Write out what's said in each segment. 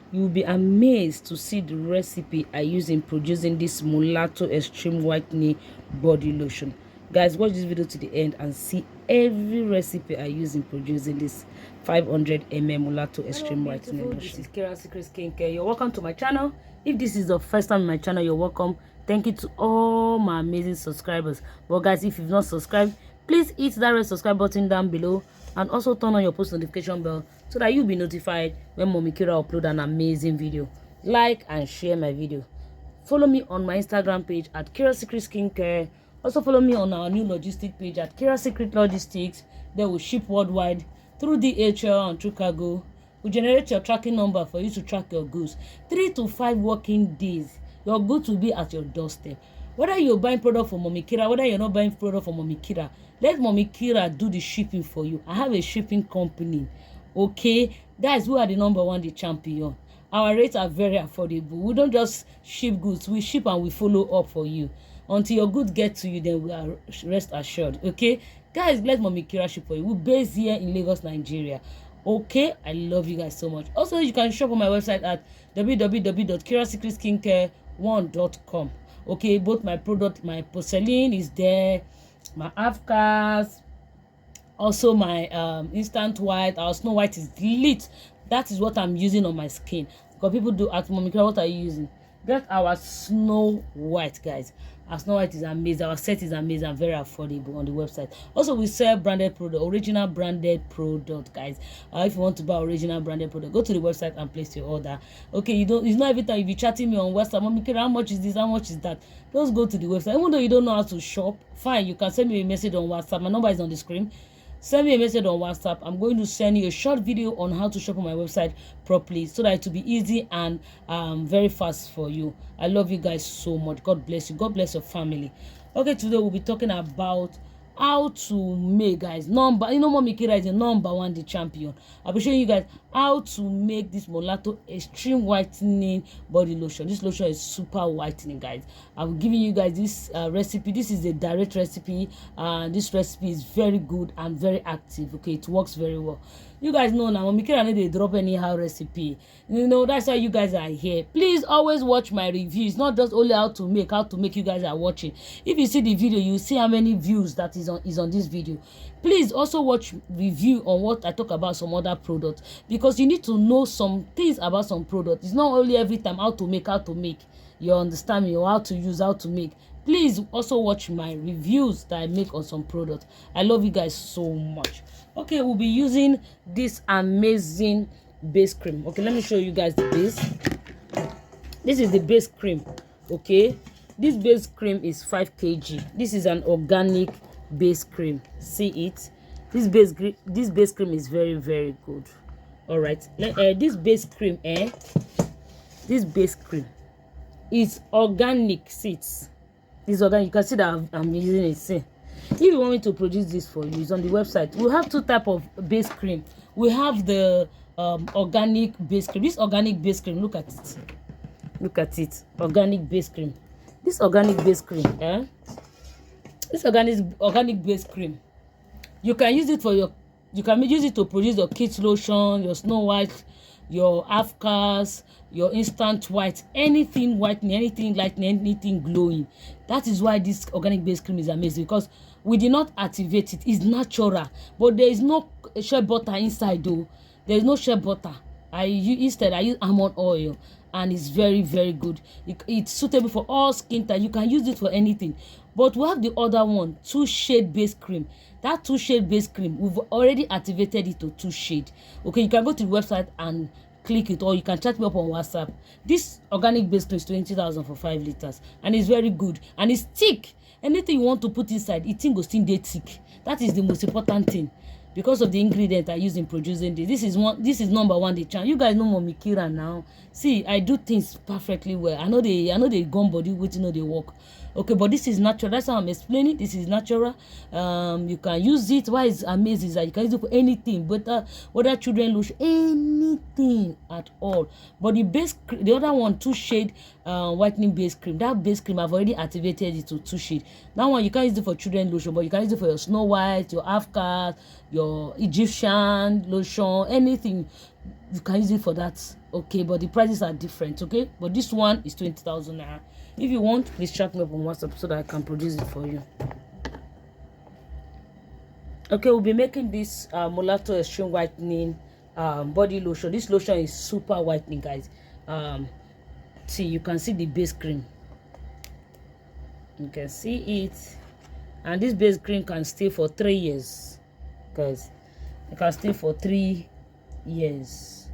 You'll be amazed to see the recipe I use in producing this Molato Extreme Whitening Body Lotion. Guys, watch this video to the end and see every recipe I use in producing this 500 ml Molato Extreme Whitening Lotion. This is Kirasecret skincare. You're welcome to my channel. If this is the first time in my channel, you're welcome. Thank you to all my amazing subscribers. But guys, if you've not subscribed, please hit that red subscribe button down below and also turn on your post notification bell so that you'll be notified when Mommy Kira upload an amazing video. Like and share my video. Follow me on my Instagram page at Kirasecret skincare. Also follow me on our new logistic page at Kirasecret Logistics. They will ship worldwide through DHL and through cargo. We generate your tracking number for you to track your goods. 3 to 5 working days, your goods will be at your doorstep. Whether you're buying product from Mommy Kira, whether you're not buying product from Mommy Kira, let Mommy Kira do the shipping for you. I have a shipping company. Okay, guys, we are the #1, the champion. Our rates are very affordable. We don't just ship goods, we ship and we follow up for you. Until your goods get to you, then we are rest assured. Okay, guys, let Mommy Kira ship for you. We're based here in Lagos, Nigeria. Okay, I love you guys so much. Also, you can shop on my website at www.kirasecretskincare1.com. Okay, both my product, my porcelain is there, my Halfcast, also my instant white, our Snow White is lit. That is what I'm using on my skin. Because people do ask, Mommy Kira, what are you using? That's our Snow White, guys. Our Snow White is amazing. Our set is amazing and very affordable on the website. Also, we sell branded product, original branded product, guys. If you want to buy original branded product, go to the website and place your order. Okay, it's not every time you be chatting me on WhatsApp, Mommy Kira, how much is this? How much is that? Just go to the website. Even though you don't know how to shop, fine, you can send me a message on WhatsApp. My number is on the screen. Send me a message on WhatsApp. I'm going to send you a short video on how to shop on my website properly so that it will be easy and very fast for you. I love you guys so much. God bless you. God bless your family. Okay, today we'll be talking about how to make, guys, Mommy Kira is the #1, the champion. I'll be showing you guys how to make this Molato Extreme Whitening Body Lotion. This lotion is super whitening, guys. I'm giving you guys this recipe. This is a direct recipe, and this recipe is very good and very active. Okay, it works very well. You guys know now, Mommy Kira need to drop anyhow recipe. You know, that's why you guys are here. Please always watch my reviews, not just only how to make you guys are watching. If you see the video, you see how many views that is on this video. Please also watch review on what I talk about some other products, because you need to know some things about some products. It's not only every time how to make. You understand me, or how to use, how to make. Please also watch my reviews that I make on some products. I love you guys so much. Okay, we'll be using this amazing base cream. Okay, let me show you guys the base. This is the base cream. Okay, this base cream is 5 kg. This is an organic base cream. See it? This base cream is very, very good. All right, this base cream is organic. Seeds. It's organic. You can see that I'm using it. See, if you want me to produce this for you, it's on the website. We have 2 types of base cream. We have the organic base cream. This organic base cream, look at it. Look at it. Organic base cream. This organic base cream, this organic base cream, you can use it to produce your kids lotion, your Snow White, your Halfcast, your instant white, anything whitening, anything lightening, anything glowing. That is why this organic base cream is amazing, because we did not activate it. It's natural, but there is no shea butter inside though. There is no shea butter. Instead I use almond oil, and it's very, very good. It's suitable for all skin type. You can use it for anything. But we have the other one, 2 shade base cream. That 2 shade base cream, we've already activated it to 2 shade. Okay, you can go to the website and click it, or you can chat me up on WhatsApp. This organic base cream is 20,000 for 5 liters, and it's very good, and it's thick. Anything you want to put inside, it will still stay thick. That is the most important thing, because of the ingredient I use in producing this. This is #1, the channel. You guys know Mommy Kira now. See, I do things perfectly well. I know they gone body waiting, know they work. Okay, but this is natural. That's how I'm explaining. This is natural. You can use it. Why it's amazing is that you can use it for anything, but whether children lotion, anything at all. But the other one, 2 shade whitening base cream. That base cream, I've already activated it to 2 shade. That one you can't use it for children lotion, but you can use it for your Snow White, your Halfcast, your Egyptian lotion, anything. you can use it for that. Okay, but the prices are different. Okay, but this one is 20,000 naira. If you want, please chat me up on WhatsApp so that I can produce it for you. Okay, we'll be making this Molato extreme whitening body lotion. This lotion is super whitening, guys. See, you can see the base cream. You can see it, and this base cream can stay for 3 years, guys. It can stay for 3 years.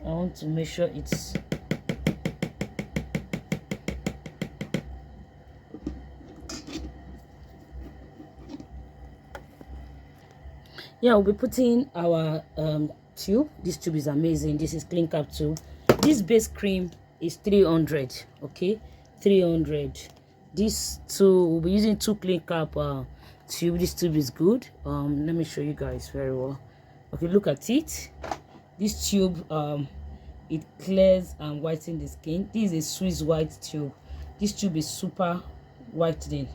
I want to make sure it's we'll be putting our tube. This tube is amazing. This is clean cap tube. This base cream is 300. Okay, 300. This two, we'll be using 2 clean cap tube. This tube is good. Let me show you guys very well. Okay, look at it. This tube it clears and whitens the skin. This is a Swiss white tube. This tube is super whitening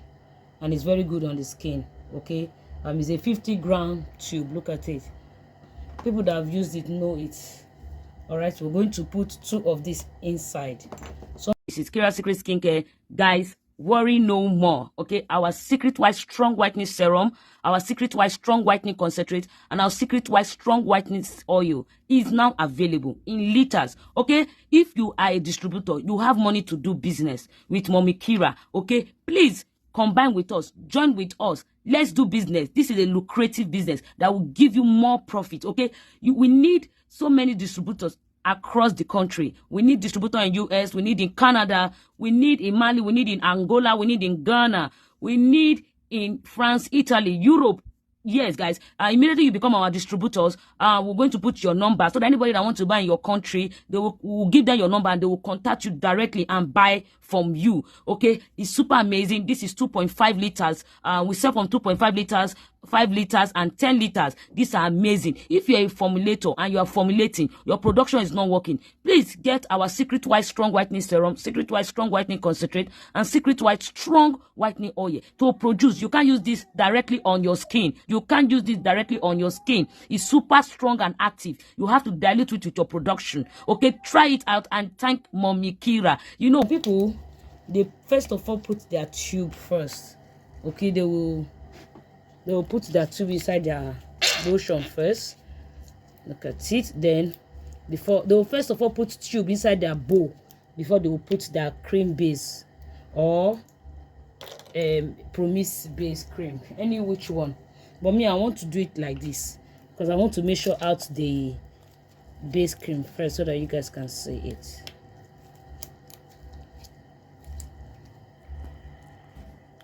and it's very good on the skin. Okay, it's a 50-gram tube. Look at it. People that have used it know it. All right, we're going to put 2 of this inside. So this is Kirasecret skincare, guys. Worry no more. Okay, our Secret White Strong Whitening Serum, our Secret White Strong Whitening Concentrate, and our Secret White Strong Whitening Oil is now available in liters. Okay, if you are a distributor, you have money to do business with Mommy Kira. Okay, please combine with us, join with us. Let's do business. This is a lucrative business that will give you more profit. Okay, we need so many distributors across the country. We need distributor in US, we need in Canada, we need in Mali, we need in Angola, we need in Ghana, we need in France, Italy, Europe. Yes, guys, immediately you become our distributors, we're going to put your number so that anybody that wants to buy in your country, they will give them your number and they will contact you directly and buy from you. Okay, it's super amazing. This is 2.5 liters. We sell from 2.5 liters, 5 liters, and 10 liters. These are amazing. If you're a formulator and you are formulating, your production is not working, please get our Secret White Strong Whitening Serum, Secret White Strong Whitening Concentrate, and Secret White Strong Whitening Oil to produce. You can't use this directly on your skin. You can't use this directly on your skin. It's super strong and active. You have to dilute it with your production. Okay, try it out and thank Mommy Kira. You know, people, they first of all put their tube first. Okay, they will put their tube inside their lotion first. Look at it. Then they will first of all put tube inside their bowl before they will put their cream base or promise base cream, any which one. But me, I want to do it like this because I want to measure out the base cream first so that you guys can see it.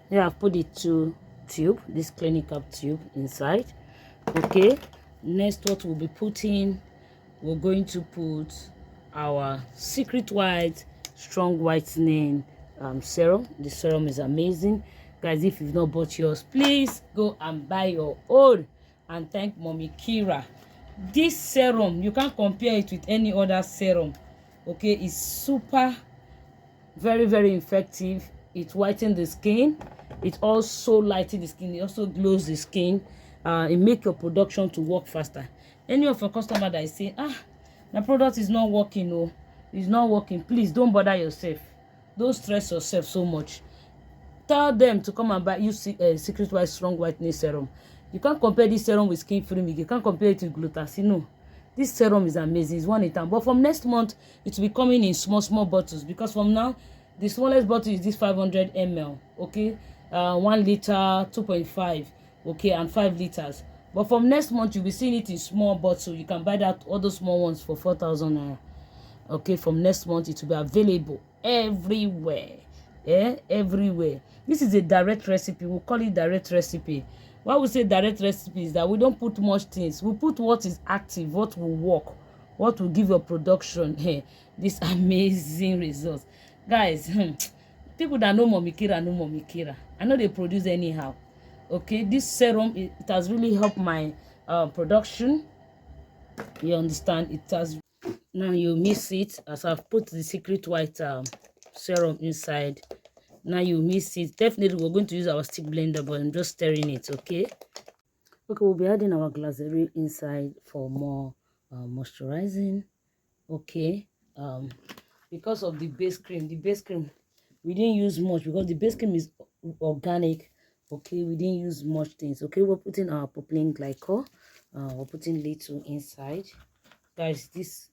Yeah, I've put it to tube, this clinic up tube inside. Okay, next what we'll be putting, we're going to put our Secret White Strong Whitening serum. The serum is amazing, guys. If you've not bought yours, please go and buy your own and thank Mommy Kira. This serum, you can't compare it with any other serum. Okay, it's super very effective. It whitens the skin. It also lightens the skin. It also glows the skin. It makes your production to work faster. Any of your customer that is saying, my product is not working, no, it's not working, please don't bother yourself. Don't stress yourself so much. Tell them to come and buy you Secret White Strong Whitening Serum. You can't compare this serum with Skin Free Milk. You can't compare it with Glutacin. No, this serum is amazing. It's one in time. But from next month, it will be coming in small bottles, because from now, the smallest bottle is this 500 ml. Okay, 1 liter, 2.5, okay, and 5 liters. But from next month, you'll be seeing it in small bottles. You can buy that, all those small ones, for 4,000 naira. Okay, from next month, it will be available everywhere. Yeah, everywhere. This is a direct recipe. We'll call it direct recipe. Why we say direct recipe is that we don't put much things. We put what is active, what will work, what will give your production this amazing results. Guys, people that know Mommy Kira know Mommy Kira. I know they produce anyhow. Okay, this serum, it has really helped my production. You understand? It has. Now you mix it as I've put the secret white serum inside. Now you mix it. Definitely we're going to use our stick blender, but I'm just stirring it. Okay, we'll be adding our glycerin inside for more moisturizing. Okay, because of the base cream we didn't use much because the base cream is organic. Okay, we didn't use much things. Okay, we're putting our propylene glycol. We're putting little inside, guys. This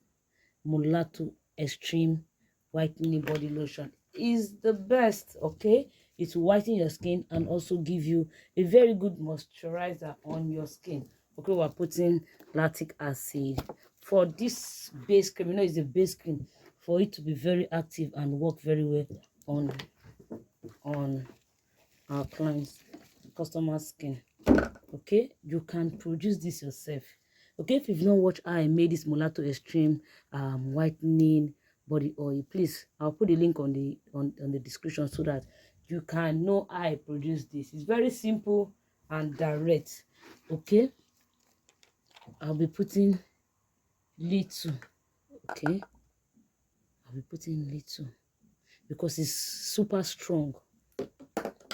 Molato extreme whitening body lotion is the best. Okay, it will whiten your skin and also give you a very good moisturizer on your skin. Okay, we're putting lactic acid for this base cream. You know, it's a base cream for it to be very active and work very well on our clients customer skin. Okay, you can produce this yourself. Okay, if you've not watched how I made this Molato extreme whitening body oil, please, I'll put the link on the description so that you can know how I produce this. It's very simple and direct. Okay, I'll be putting little. Okay, I'll be putting little because it's super strong.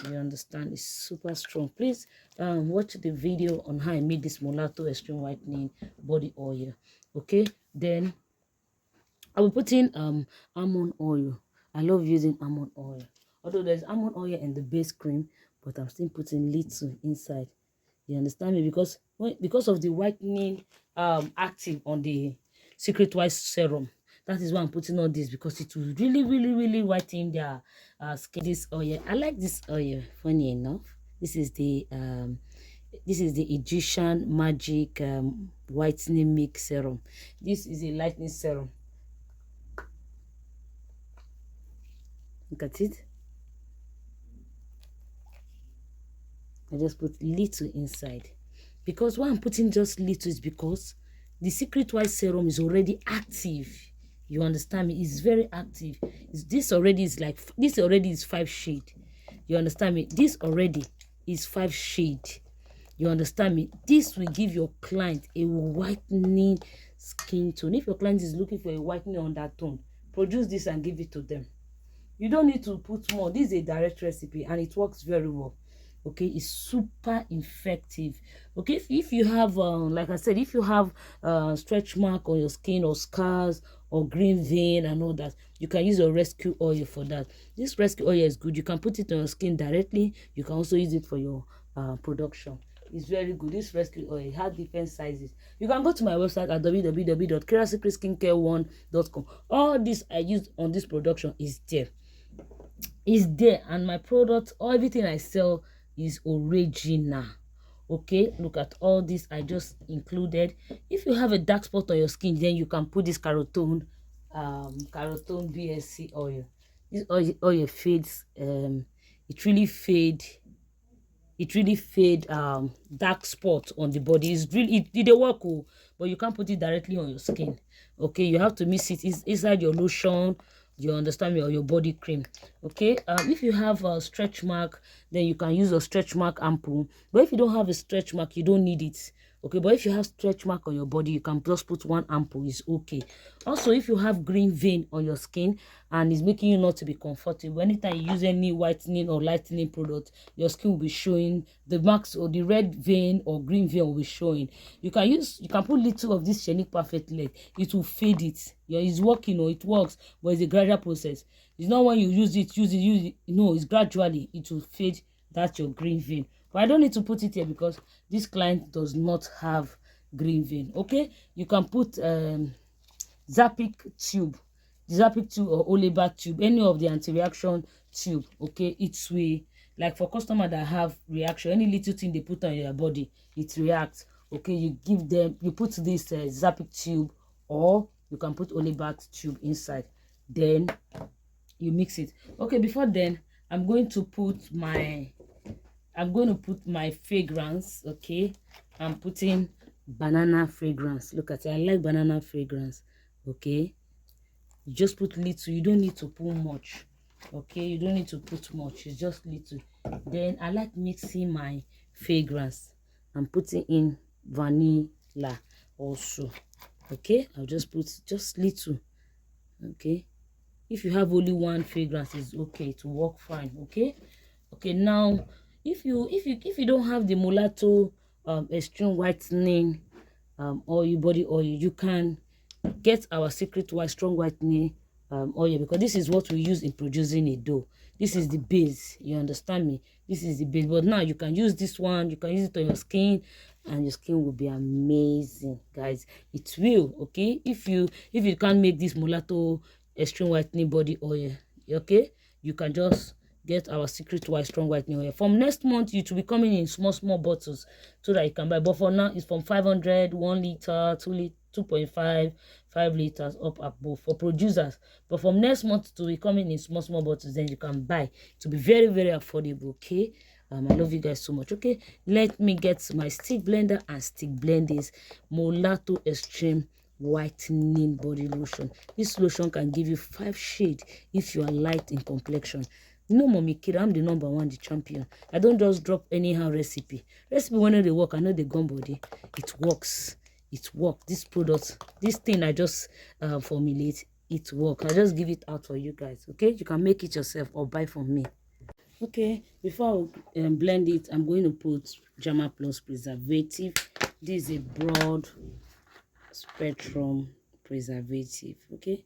You understand, it's super strong. Please watch the video on how I made this Molato extreme whitening body oil. Okay, then I will put in almond oil. I love using almond oil, although there's almond oil in the base cream, but I'm still putting little inside. You understand me? Because of the whitening active on the secret white serum. That is why I'm putting all this, because it will really whiten their skin. This oil, I like this oil. Funny enough, this is the Egyptian magic whitening mix serum. This is a lightening serum. Look at it. I just put little inside, because why I'm putting just little is because the secret white serum is already active. You understand me? It's very active. This already is 5 shade. You understand me? This already is 5 shade. You understand me? This will give your client a whitening skin tone. If your client is looking for a whitening undertone, produce this and give it to them. You don't need to put more. This is a direct recipe and it works very well. Okay, it's super effective. Okay, if you have like I said, if you have stretch mark on your skin or scars or green vein and all that, you can use your rescue oil for that. This rescue oil is good. You can put it on your skin directly. You can also use it for your production. It's very good. This rescue oil has different sizes. You can go to my website at www.kirasecret.com. All this I use on this production is there. And my product, or everything I sell, is original. Okay, look at all this I just included. If you have a dark spot on your skin, then you can put this Carotone BSC oil. This oil fades. It really fade dark spot on the body. It's really it work, but you can't put it directly on your skin. Okay, you have to mix it inside your lotion. You understand me? Or your body cream. Okay, if you have a stretch mark, then you can use a stretch mark ampoule. But if you don't have a stretch mark, you don't need it. Okay, but if you have stretch mark on your body, you can just put 1 ampoule. It's okay. Also, if you have green vein on your skin and it's making you not to be comfortable, anytime you use any whitening or lightening product, your skin will be showing the marks, or the red vein or green vein will be showing. You can put little of this Shenique Perfect Leg. It will fade it. Yeah, it's working, or it works, but it's a gradual process. It's not when you use it. No, it's gradually. It will fade that your green vein. But I don't need to put it here because this client does not have green vein. Okay, you can put 𝐵𝐷𝐃 tube, or 𝐂𝐎𝐈𝐓 tube, any of the anti-reaction tube. Okay, it's way like for customer that have reaction, any little thing they put on your body, it reacts. Okay, you put this 𝐵𝐷𝐃 tube, or you can put 𝐂𝐎𝐈𝐓 tube inside. Then you mix it. Okay, before then, I'm going to put my fragrance. Okay, I'm putting banana fragrance. Look at it. I like banana fragrance. Okay, you just put little. You don't need to put much. Okay, you don't need to put much. It's just little. Then I like mixing my fragrance. I'm putting in vanilla also. Okay, I'll just put just little. Okay, if you have only one fragrance, it's okay to work fine. Okay. Okay, now if you don't have the Molato extreme whitening oil, body oil, you can get our Secret White strong whitening oil, because this is what we use in producing a dough. This is the base, you understand me? This is the base, but now you can use this one, you can use it on your skin, and your skin will be amazing, guys. It will. Okay, if you can't make this Molato extreme whitening body oil, okay, you can just get our Secret White strong whitening oil. From next month, it will be coming in small bottles so that you can buy, but for now it's from 500, 1 liter, 2 liter, 2.5, 5 liters up above for producers. But from next month to be coming in small bottles, then you can buy to be very affordable. Okay, I love you guys so much. Okay, let me get my stick blender and stick blend this Molato extreme whitening body lotion. This lotion can give you 5 shades if you are light in complexion. No, mommy kid, I'm the #1, the champion. I don't just drop anyhow recipe when they work. I know the gun body, it works. It works. This product, this thing I just formulate, it works. I just give it out for you guys. Okay, you can make it yourself or buy from me. Okay, before I blend it, I'm going to put Derma Plus preservative. This is a broad spectrum preservative. Okay,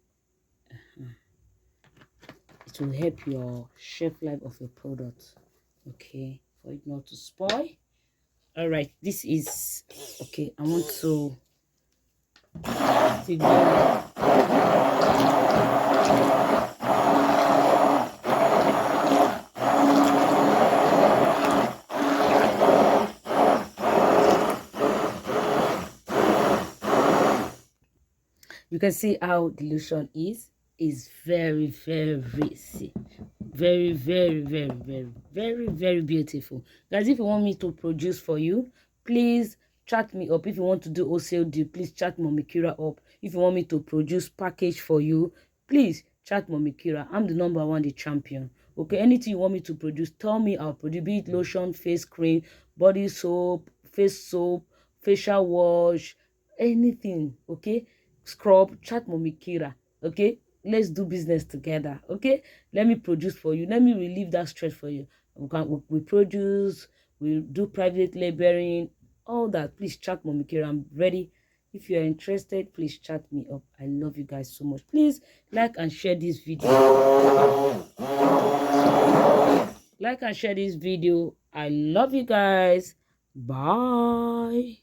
it will help your shelf life of your product. Okay, for it not to spoil. All right, this is okay. I want to you can see how the lotion is very beautiful, guys. If you want me to produce for you, please chat me up. If you want to do wholesale deal, please chat Mommy Kira up. If you want me to produce package for you, please chat Mommy Kira. I'm the #1, the champion. Okay, anything you want me to produce, tell me. I'll produce, be it lotion, face cream, body soap, face soap, facial wash, anything. Okay, scrub, chat Mommy Kira. Okay, let's do business together. Okay, let me produce for you, let me relieve that stress for you. We produce, we do private labeling, all that. Please chat Mommy Kira. I'm ready. If you're interested, please chat me up. I love you guys so much. Please like and share this video. Like and share this video. I love you guys. Bye.